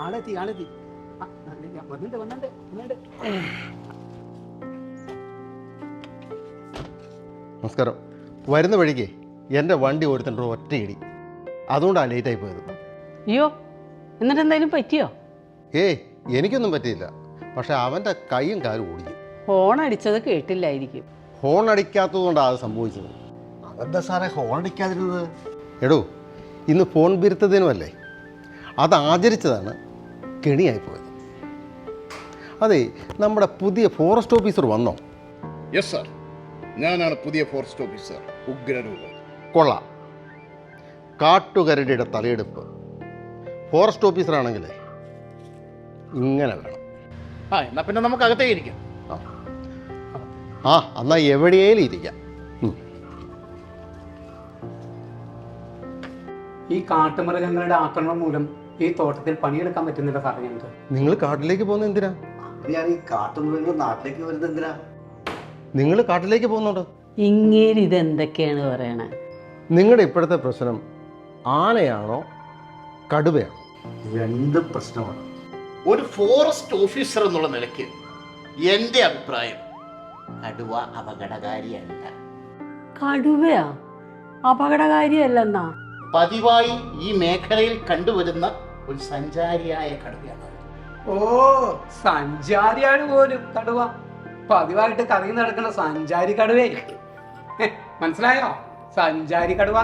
ആളെത്തി വന്നിട്ട് നമസ്കാരം. വരുന്ന വഴിക്ക് എൻ്റെ വണ്ടി ഒരുത്തൻ്റെ ഒറ്റയിടി, അതുകൊണ്ടാണ് ലേറ്റായി പോയത്. അയ്യോ, എന്നിട്ട് എന്തായാലും പറ്റിയോ? എനിക്കൊന്നും പറ്റിയില്ല, പക്ഷെ അവൻ്റെ കൈയും കാലും ഓടിക്കും. ഹോൺ അടിച്ചത് കേട്ടില്ലായിരിക്കും. ഹോൺ അടിക്കാത്തത് കൊണ്ടാണ് അത് സംഭവിച്ചത്. അതെന്താ സാറേ ഹോൺ അടിക്കാതിരുന്നത്? എടോ, ഇന്ന് ഫോൺ ബിരുത്തതിനുമല്ലേ, അത് ആചരിച്ചതാണ് കെണിയായിപ്പോയത്. അതെ, നമ്മുടെ പുതിയ ഫോറസ്റ്റ് ഓഫീസർ വന്നോ? യെസ് സാർ, ഞാനാണ് പുതിയ ഫോറസ്റ്റ് ഓഫീസർ ഉഗ്രരൂപൻ. കൊള്ളാം. കാട്ടുകരടിയുടെ തലയെടുപ്പ്. ഫോറസ്റ്റ് ഓഫീസറാണെങ്കിലേ ഇങ്ങനെ വേണം. എന്നാ പിന്നെ നമുക്ക് അകത്തേക്ക് ഇരിക്കാം. എന്നാ എവിടെയേലും ഇരിക്കാം. ഈ കാട്ടുമൃഗങ്ങളുടെ ആക്രമണം മൂലം ഈ തോട്ടത്തിൽ പണിയെടുക്കാൻ പറ്റുന്നില്ല സാറേ ഞങ്ങൾക്ക്. നിങ്ങൾ കാട്ടിലേക്ക് പോകുന്നത് എന്തിനാ? ഈ കാട്ടുമൃഗങ്ങൾ നാട്ടിലേക്ക് വരുന്നത് എന്തിനാ? നിങ്ങൾ കാട്ടിലേക്ക് പോകുന്നുണ്ടോ? ഇങ്ങേര് ഇതെന്തൊക്കെയാണ് പറയണേ? നിങ്ങളുടെ ഇപ്പോഴത്തെ പ്രശ്നം ആനയാണോ കടുവയാണോ? രണ്ട് പ്രശ്നമാണ്. ഒരു ഫോറസ്റ്റ് ഓഫീസർ എന്നുള്ള നിലയ്ക്ക് എൻ്റെ അഭിപ്രായം കടുവ അപകടകാരിയല്ല. കടുവയാ അപകടകാരിയല്ലെന്നാ? പതിവായി ഈ മേഖലയിൽ കണ്ടുവരുന്ന ഒരു സഞ്ചാരിയായ കടുവയാണ്. ഓ, സഞ്ചാരിയാണ് പോലും കടുവ. പതിവായിട്ട് കറങ്ങി നടക്കുന്ന സഞ്ചാരി കടുവേ. മനസ്സിലായോ? സഞ്ചാരി കടുവ.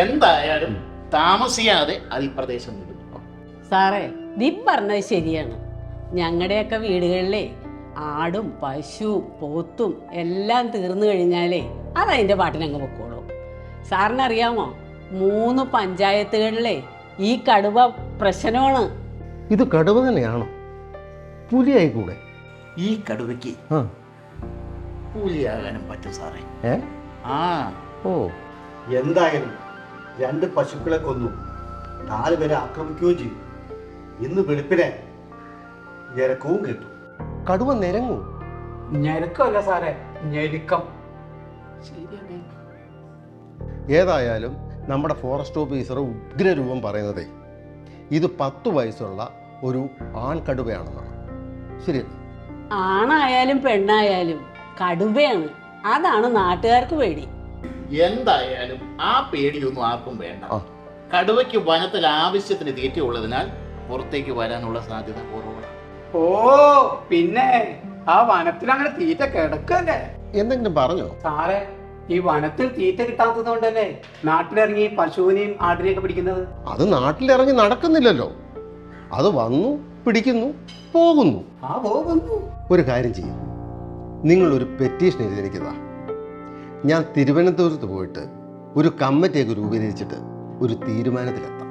എന്തായാലും താമസിയാതെ അത് ഈ പ്രദേശം വിടും. സാറേ, നീ പറഞ്ഞത് ശരിയാണ്. ഞങ്ങളുടെയൊക്കെ വീടുകളിലെ ആടും പശു പോത്തും എല്ലാം തീർന്നു കഴിഞ്ഞാലേ അതതിൻ്റെ പാട്ടിനങ്ങ് പൊക്കോളൂ. സാറിനറിയാമോ, 3 പഞ്ചായത്തുകളിലെ ഈ കടുവ പ്രശ്നമാണ്. ഇത് കടുവ തന്നെയാണോ? പുലിയായി കൂടെ? ഈ കടുവയ്ക്ക് കൂലിയാകാനും പറ്റും സാറേ. എന്തായാലും 2 പശുക്കളെ കൊന്നു, 4 പേരെ ആക്രമിക്കുകയും ചെയ്തു. ഇന്ന് വെളുപ്പിനെ ഞരക്കവും കേട്ടു. കടുവ നിരങ്ങും? ഞെരുക്കമല്ല സാറേ, ഞെരുക്കം. ഏതായാലും നമ്മുടെ ഫോറസ്റ്റ് ഓഫീസർ ഉഗ്രരൂപം പറയുന്നതേ ഇത് 10 വയസ്സുള്ള ഒരു ആൺകടുവയാണെന്നാണ്. ശരി? ആണായാലും പെണ്ണായാലും കടുവയാണ്. അതാണ് നാട്ടുകാർക്ക് പേടി. എന്തായാലും ആ പേടിയൊന്നും ആർക്കും വേണ്ട. കടുവയ്ക്ക് വനത്തിൽ ആവശ്യത്തിന് തീറ്റയുള്ളതിനാൽ പുറത്തേക്ക് വരാനുള്ള സാധ്യത കുറവാണ്. ഓ, പിന്നെ ആ വനത്തിൽ അങ്ങനെ തീറ്റ കിടക്കല്ലേ? എന്തെങ്കിലും പറഞ്ഞോ സാറേ? ഈ വനത്തിൽ തീറ്റ കിട്ടാത്തത് കൊണ്ടല്ലേ നാട്ടിലിറങ്ങി പശുവിനെയും ആടിനെയൊക്കെ പിടിക്കുന്നത്. അത് നാട്ടിലിറങ്ങി നടക്കുന്നില്ലല്ലോ, അത് വന്നു പിടിക്കുന്നു പോകുന്നു. പോകുന്നു. ഒരു കാര്യം ചെയ്യും, നിങ്ങളൊരു പെറ്റീഷൻ എഴുതിയിരിക്കുക. ഞാൻ തിരുവനന്തപുരത്ത് പോയിട്ട് ഒരു കമ്മിറ്റിയൊക്കെ രൂപീകരിച്ചിട്ട് ഒരു തീരുമാനത്തിലെത്താം.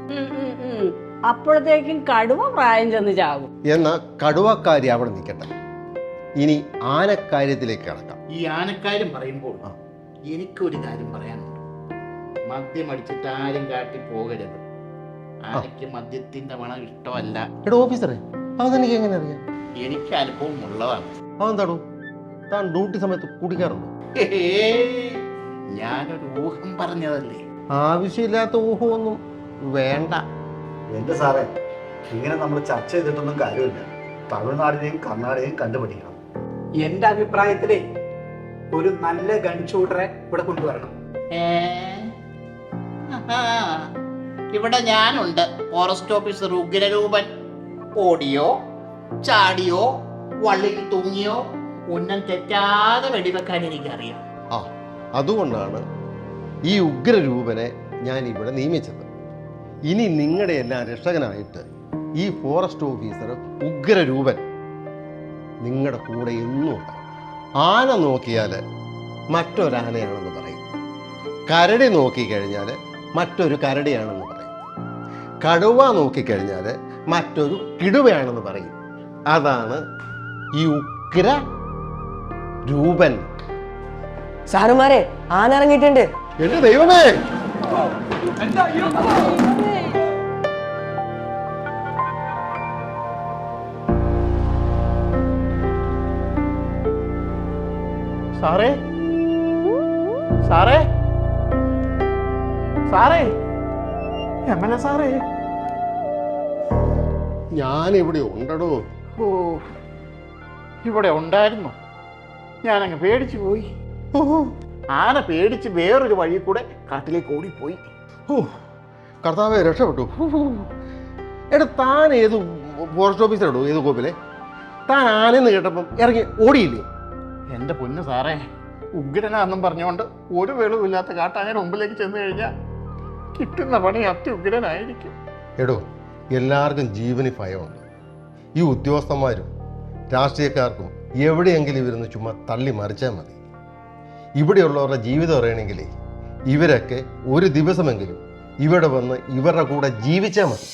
അപ്പോഴത്തേക്കും കടുവ പ്രായം ചെന്ന് ചാകും. എന്നാൽ കടുവക്കാരി അവിടെ നിൽക്കട്ടെ. ഇനി ആനക്കാര്യത്തിലേക്ക് കടക്കാം. ഈ ആനക്കാര്യം പറയുമ്പോൾ എനിക്കൊരു കാര്യം പറയാനുണ്ട്. മദ്യം അടിച്ചിട്ട് ആരും കാട്ടി പോകരുത്. ആനയ്ക്ക് മദ്യത്തിന്റെ മണം ഇഷ്ടമല്ല. എടോ ഓഫീസറെ, അതെനിക്ക് എങ്ങനെ അറിയാം? എനിക്ക് അനുഭവം ഉള്ളതാണ്. അതെന്താടോ, താൻ ഡ്യൂട്ടി സമയത്ത് കുടിക്കാറുണ്ടോ? ഞാനൊരു ഊഹം പറഞ്ഞതല്ലേ. ആവശ്യമില്ലാത്ത ഊഹമൊന്നും വേണ്ട. എന്റെ സാറേ, ഇങ്ങനെ നമ്മൾ ചർച്ച ചെയ്തിട്ടൊന്നും കാര്യമില്ല. തമിഴ്നാടിനെയും കർണാടകയും കണ്ടുപിടിക്കണം. എന്റെ അഭിപ്രായത്തിലേ ഒരു നല്ല ഗൺ ഷൂട്ടറെ ഇവിടെ കൊണ്ടുവരണം. ഇവിടെ ഞാനുണ്ട്, ഫോറസ്റ്റ് ഓഫീസർ ഉഗ്രരൂപൻ. ഓടിയോ ചാടിയോ വള്ളിയിൽ തൂങ്ങിയോ ഉന്നം തെറ്റാതെ വെടിവെക്കാൻ എനിക്കറിയാം. അതുകൊണ്ടാണ് ഈ ഉഗ്രരൂപനെ ഞാൻ ഇവിടെ നിയമിച്ചത്. ഇനി നിങ്ങളുടെ എല്ലാം രക്ഷകനായിട്ട് ഈ ഫോറസ്റ്റ് ഓഫീസർ ഉഗ്രരൂപൻ നിങ്ങളുടെ കൂടെ എന്നും ഉണ്ടാവും. ആന നോക്കിയാൽ മറ്റൊരാനയാണെന്ന് പറയും, കരടി നോക്കിക്കഴിഞ്ഞാൽ മറ്റൊരു കരടിയാണെന്ന് പറയും, കടുവ നോക്കിക്കഴിഞ്ഞാൽ മറ്റൊരു കിടുവയാണെന്ന് പറയും. അതാണ് ഈ ഉഗ്ര രൂപൻ. സാറുമാരെ, ആന ഇറങ്ങിയിട്ടുണ്ട്. എന്റെ ദൈവമേ! സാറേ, സാറേ, സാറേ, എമ്മല സാറേ, ഞാനിവിടെ ഉണ്ടടോ. ഓ, ഇവിടെ ഉണ്ടായിരുന്നു. ഞാനങ്ങ് പേടിച്ചു പോയി. ആന പേടിച്ച് വേറൊരു വഴി കൂടെ കാട്ടിലേക്ക് ഓടിപ്പോയി. ഓ, കർത്താവെ രക്ഷപ്പെട്ടു. എടാ, താൻ ഏത് ഫോറസ്റ്റ് ഓഫീസറോ? ഏത് കോപ്പിലെ? താൻ ആനെന്ന് കേട്ടപ്പം ഇറങ്ങി ഓടിയില്ലേ? എൻ്റെ പൊന്നു സാറേ, ഉഗ്രനാന്നും പറഞ്ഞുകൊണ്ട് ഒരു വെളിവില്ലാത്ത കാട്ടാനയുടെ മുമ്പിലേക്ക് ചെന്ന് കഴിഞ്ഞാൽ കിട്ടുന്ന പണി അത്യുഗ്രനായിരിക്കും. എടോ, എല്ലാവർക്കും ജീവന് ഭയമുണ്ട്. ഈ ഉദ്യോഗസ്ഥന്മാരും രാഷ്ട്രീയക്കാർക്കും എവിടെയെങ്കിലും ഇവരൊന്ന് ചുമ്മാ തള്ളി മറിച്ചാൽ മതി. ഇവിടെയുള്ളവരുടെ ജീവിതം അറിയണമെങ്കിൽ ഇവരൊക്കെ ഒരു ദിവസമെങ്കിലും ഇവിടെ വന്ന് ഇവരുടെ കൂടെ ജീവിച്ചാൽ മതി.